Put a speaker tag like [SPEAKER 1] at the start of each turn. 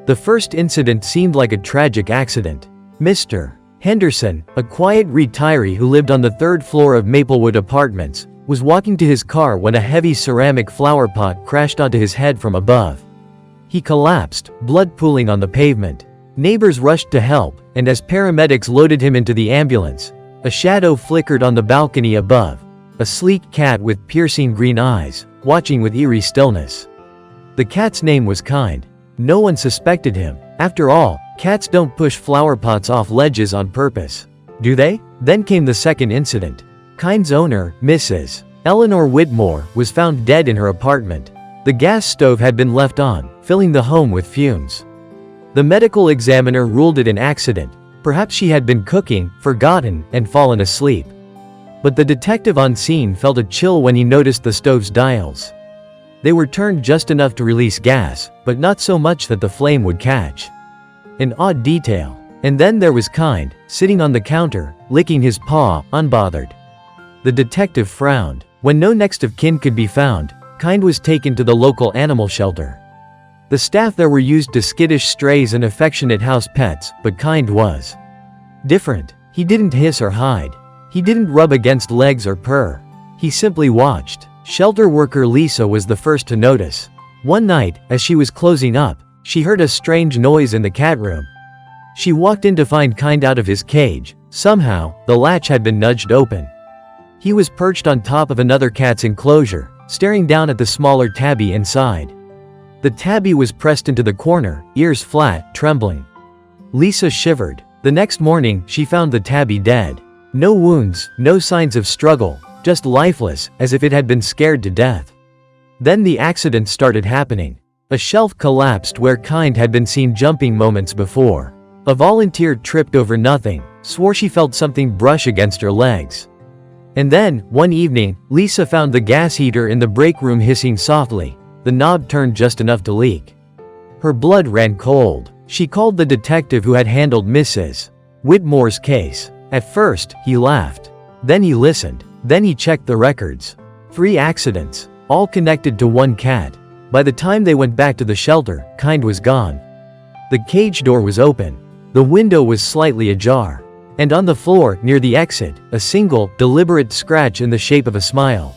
[SPEAKER 1] The first incident seemed like a tragic accident. Mr. Henderson, a quiet retiree who lived on the third floor of Maplewood Apartments, was walking to his car when a heavy ceramic flower pot crashed onto his head from above. He collapsed, blood pooling on the pavement. Neighbors rushed to help, and as paramedics loaded him into the ambulance, a shadow flickered on the balcony above, a sleek cat with piercing green eyes, watching with eerie stillness. The cat's name was Kind. No one suspected him. After all, cats don't push flower pots off ledges on purpose. Do they? Then came the second incident. Kind's owner, Mrs. Eleanor Whitmore, was found dead in her apartment. The gas stove had been left on, filling the home with fumes. The medical examiner ruled it an accident. Perhaps she had been cooking, forgotten, and fallen asleep. But the detective on scene felt a chill when he noticed the stove's dials. They were turned just enough to release gas, but not so much that the flame would catch. An odd detail. And then there was Kind, sitting on the counter, licking his paw, unbothered. The detective frowned. When no next of kin could be found, Kind was taken to the local animal shelter. The staff there were used to skittish strays and affectionate house pets, but Kind was different. He didn't hiss or hide. He didn't rub against legs or purr. He simply watched. Shelter worker Lisa was the first to notice. One night, as she was closing up, she heard a strange noise in the cat room. She walked in to find Kind out of his cage. Somehow, the latch had been nudged open. He was perched on top of another cat's enclosure, staring down at the smaller tabby inside. The tabby was pressed into the corner, ears flat, trembling. Lisa shivered. The next morning, she found the tabby dead. No wounds, no signs of struggle, just lifeless, as if it had been scared to death. Then the accident started happening. A shelf collapsed where Kind had been seen jumping moments before. A volunteer tripped over nothing, swore she felt something brush against her legs. And then, one evening, Lisa found the gas heater in the break room hissing softly. The knob turned just enough to leak. Her blood ran cold. She called the detective who had handled Mrs. Whitmore's case. At first, he laughed. Then he listened. Then he checked the records. 3 accidents, all connected to one cat. By the time they went back to the shelter, Kind was gone. The cage door was open. The window was slightly ajar. And on the floor, near the exit, a single, deliberate scratch in the shape of a smile.